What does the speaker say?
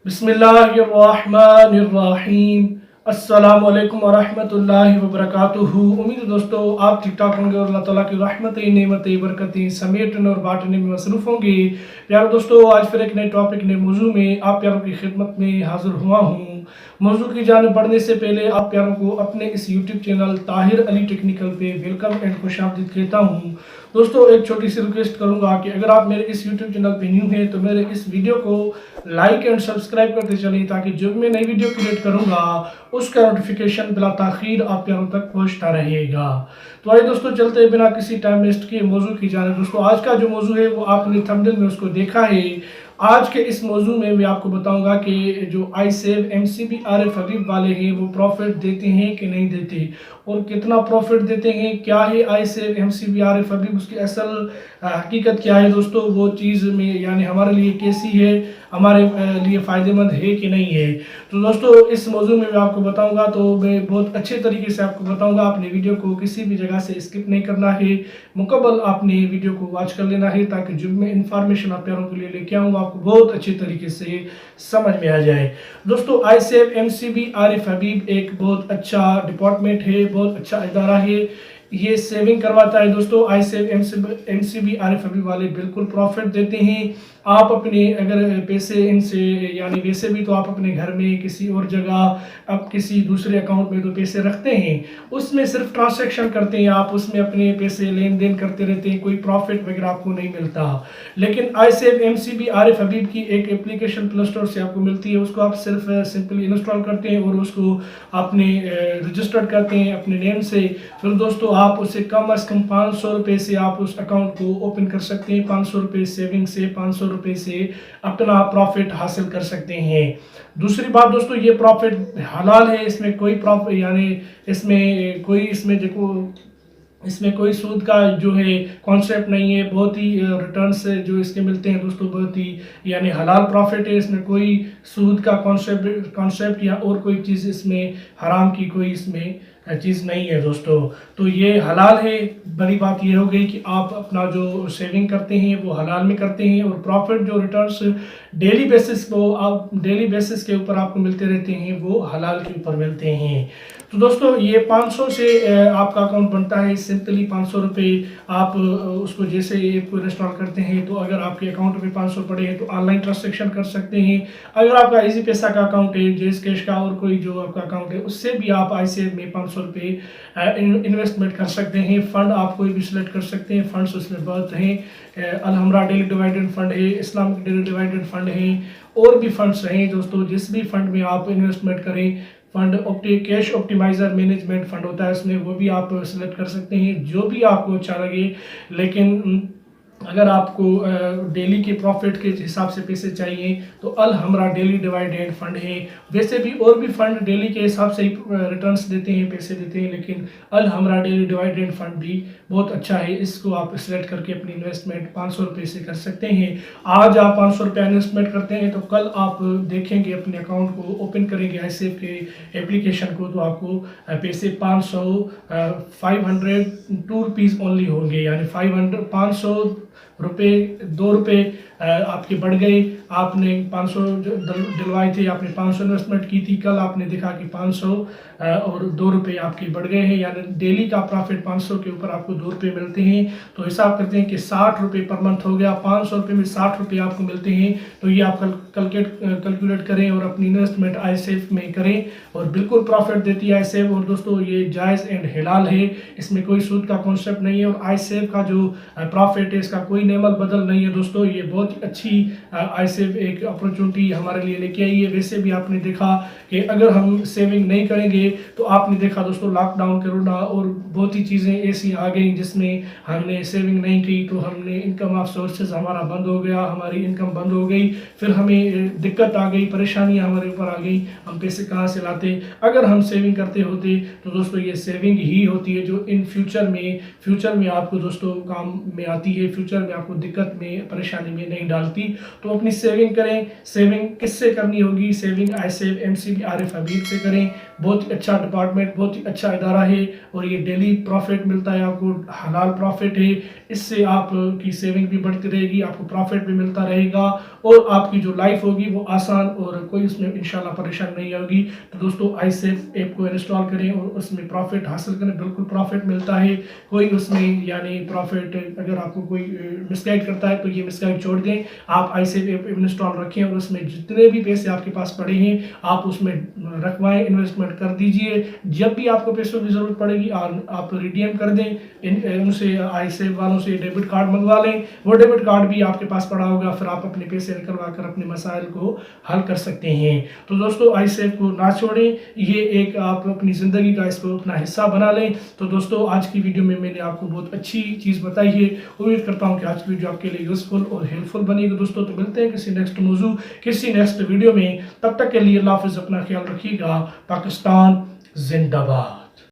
बिस्मिल्लाहिर्रहमानिर्रहीम। अस्सलामुअलैकुम वरहमतुल्लाहि वबरकातुहू। उम्मीद है दोस्तों आप ठीक ठाक होंगे और अल्लाह ताला की रहमतें नेमतें बरकतें समेटने और बांटने में मसरूफ़ होंगे। प्यारे दोस्तों, आज फिर एक नए टॉपिक नए मौजू में आप प्यारों की खिदमत में हाजिर हुआ हूँ। मौजू की जानिब बढ़ने से पहले आप प्यारों को अपने इस YouTube channel Tahir Ali technical पे वेलकम एंड खुशामदीद कहता हूँ। दोस्तों, एक छोटी सी रिक्वेस्ट करूंगा कि अगर आप मेरे इस यूट्यूब चैनल पे न्यू हैं तो मेरे इस वीडियो को लाइक एंड सब्सक्राइब करते चलें, ताकि जब मैं नई वीडियो क्रिएट करूंगा उसका नोटिफिकेशन बिला ताखीर आप प्यारों तक पहुंचता रहेगा। तो आइए दोस्तों, चलते हैं बिना किसी टाइम वेस्ट के मौजू की जानिब। दोस्तों, आज का जो मौजू है वो आपने थंबनेल में उसको देखा है। आज के इस मौजू में मैं आपको बताऊंगा कि जो iSave MCB आरिफ हबीब वाले हैं वो प्रॉफिट देते हैं कि नहीं देते, और कितना प्रॉफिट देते हैं, क्या है iSave MCB आरिफ हबीब, उसकी असल हकीकत क्या है दोस्तों, वो चीज़ में यानी हमारे लिए कैसी है, हमारे लिए फ़ायदेमंद है कि नहीं है। तो दोस्तों, इस मौजू में मैं आपको बताऊंगा, तो मैं बहुत अच्छे तरीके से आपको बताऊंगा। आपने वीडियो को किसी भी जगह से स्किप नहीं करना है, मुकम्मल आपने वीडियो को वॉच कर लेना है, ताकि जो मैं इंफॉर्मेशन आप प्यारों के लिए लेके आऊँगा आपको बहुत अच्छे तरीके से समझ में आ जाए। दोस्तों, iSave MCB आरिफ हबीब एक बहुत अच्छा डिपार्टमेंट है, बहुत अच्छा इदारा है। ये सेविंग करवाता है। दोस्तों, iSave MCB आरिफ हबीब वाले बिल्कुल प्रॉफिट देते हैं। आप अपने अगर पैसे इनसे यानी वैसे भी तो आप अपने घर में किसी और जगह अब किसी दूसरे अकाउंट में तो पैसे रखते हैं, उसमें सिर्फ ट्रांसैक्शन करते हैं आप, उसमें अपने पैसे लेन देन करते रहते हैं, कोई प्रॉफिट वगैरह आपको नहीं मिलता। लेकिन iSave MCB आरिफ हबीब की एक एप्लीकेशन प्ले स्टोर से आपको मिलती है, उसको आप सिर्फ सिंपली इंस्टॉल करते हैं और उसको आपने रजिस्टर्ड करते हैं अपने नेम से। फिर दोस्तों, आप उससे कम अज़ कम 500 रुपये से आप उस अकाउंट को ओपन कर सकते हैं। 500 रुपये सेविंग से 500 रुपये से अपना प्रॉफिट हासिल कर सकते हैं। दूसरी बात दोस्तों, ये प्रॉफिट हलाल है, इसमें कोई प्रॉफिट यानी इसमें कोई सूद का जो है कॉन्सेप्ट नहीं है। बहुत ही रिटर्न्स जो इसके मिलते हैं दोस्तों, बहुत ही यानी हलाल प्रॉफिट है। इसमें कोई सूद का कॉन्सेप्ट या और कोई चीज़ इसमें हराम की कोई इसमें चीज़ नहीं है दोस्तों। तो ये हलाल है। बड़ी बात ये हो गई कि आप अपना जो सेविंग करते हैं वो हलाल में करते हैं, और प्रॉफिट जो रिटर्न्स डेली बेसिस के ऊपर आपको मिलते रहते हैं वो हलाल के ऊपर मिलते हैं। तो दोस्तों, ये 500 से आपका अकाउंट बनता है। सिंपली 500 रुपये आप उसको जैसे ऐप को इंस्टॉल करते हैं, तो अगर आपके अकाउंट में 500 पड़े हैं तो ऑनलाइन ट्रांजेक्शन कर सकते हैं। अगर आपका इजी पैसा का अकाउंट है, जेस कैश का और कोई जो आपका अकाउंट है, उससे भी आप iSave में 500 रुपये इन्वेस्टमेंट कर सकते हैं। फ़ंड आप कोई भी सिलेक्ट कर सकते हैं। फंड्स उसमें बहुत हैं। अलहमरा डेली डिवाइडेंड फंड है, इस्लामिक डेली डिवाइडेंड फंड है, और भी फंड्स हैं दोस्तों। जिस भी फंड में आप इन्वेस्टमेंट करें, fund cash optimizer management fund होता है उसमें, वो भी आप सिलेक्ट कर सकते हैं, जो भी आपको अच्छा लगे। लेकिन अगर आपको डेली के प्रॉफिट के हिसाब से पैसे चाहिए तो अलहमरा डेली डिवाइडेंड फंड है। वैसे भी और भी फंड डेली के हिसाब से ही रिटर्न्स देते हैं, पैसे देते हैं, लेकिन अलहमरा डेली डिवाइडेंड फंड भी बहुत अच्छा है। इसको आप सिलेक्ट करके अपनी इन्वेस्टमेंट 500 रुपये से कर सकते हैं। आज आप 500 रुपये इन्वेस्टमेंट करते हैं तो कल आप देखेंगे अपने अकाउंट को ओपन करेंगे iSave के एप्लीकेशन को, तो आपको पैसे 502 रुपीज़ ओनली होंगे, यानी 500 रुपये 2 रुपये आपके बढ़ गए। आपने 500 डलवाए थे, आपने 500 इन्वेस्टमेंट की थी, कल आपने देखा कि 500 और 2 रुपये आपके बढ़ गए हैं, यानी डेली का प्रॉफिट 500 के ऊपर आपको 2 रुपये मिलते हैं। तो हिसाब करते हैं कि 60 रुपये पर मंथ हो गया। 500 रुपये में 60 रुपये आपको मिलते हैं। तो ये आप कैलकुलेट करें और अपनी इन्वेस्टमेंट iSave में करें, और बिल्कुल प्रॉफिट देती है iSave। और दोस्तों, ये जायज़ एंड हलाल है, इसमें कोई सूद का कॉन्सेप्ट नहीं है। और iSave का जो प्रॉफिट है इसका कोई नेमल बदल नहीं है दोस्तों। ये बहुत अच्छी iSave एक अपॉर्चुनिटी हमारे लिए लेके आई है। वैसे भी आपने देखा कि अगर हम सेविंग नहीं करेंगे तो आपने देखा दोस्तों, लॉकडाउन कोरोना और बहुत ही चीज़ें ऐसी आ गई जिसमें हमने सेविंग नहीं की, तो हमने इनकम ऑफ सोर्सेज हमारा बंद हो गया, हमारी इनकम बंद हो गई, फिर हमें दिक्कत आ गई, परेशानियां हमारे ऊपर आ गई। हम पैसे कहाँ से लाते? अगर हम सेविंग करते होते तो दोस्तों ये सेविंग ही होती है जो इन फ्यूचर में आपको दोस्तों काम में आती है, फ्यूचर में आपको दिक्कत में परेशानी में नहीं डालती। तो अपनी सेविंग करें। सेविंग किससे करनी होगी? सेविंग iSave MCB आरिफ हबीब से करें। बहुत ही अच्छा डिपार्टमेंट, बहुत ही अच्छा इदारा है और ये डेली प्रॉफिट मिलता है आपको, हलाल प्रॉफिट है। इससे आपकी सेविंग भी बढ़ती रहेगी, आपको प्रॉफिट भी मिलता रहेगा और आपकी जो लाइफ होगी वो आसान और कोई उसमें इंशाल्लाह परेशान नहीं होगी। तो दोस्तों iSave ऐप को इंस्टॉल करें और उसमें प्रॉफिट हासिल करें। बिल्कुल प्रॉफिट मिलता है, कोई उसमें यानी प्रॉफिट अगर आपको कोई मिसगाइड करता है तो ये मिसगाइड छोड़ दें। आप iSave ऐप इंस्टॉल रखें और उसमें जितने भी पैसे आपके पास पड़े हैं आप उसमें रखवाएं, इन्वेस्टमेंट कर दीजिए। जब भी आपको पैसों की ज़रूरत पड़ेगी आप रिडीम कर दें, उनसे iSave वालों से डेबिट कार्ड मंगवा लें। वो डेबिट कार्ड भी आपके पास पड़ा होगा, फिर आप अपने पैसे निकलवा कर अपने मसाइल को हल कर सकते हैं। तो दोस्तों iSave को ना छोड़ें, ये एक आप अपनी ज़िंदगी का इसको अपना हिस्सा बना लें। तो दोस्तों आज की वीडियो में मैंने आपको बहुत अच्छी चीज़ बताई है। उम्मीद करता हूँ कि आज की वीडियो आपके लिए यूज़फुल और हेल्पफुल बनेगी। दोस्तों तो मिलते हैं किसी नेक्स्ट मौजू, किसी नेक्स्ट वीडियो में। तब तक के लिए अल्लाह हाफ़िज़, अपना ख्याल रखिएगा। पाकिस्तान जिंदाबाद।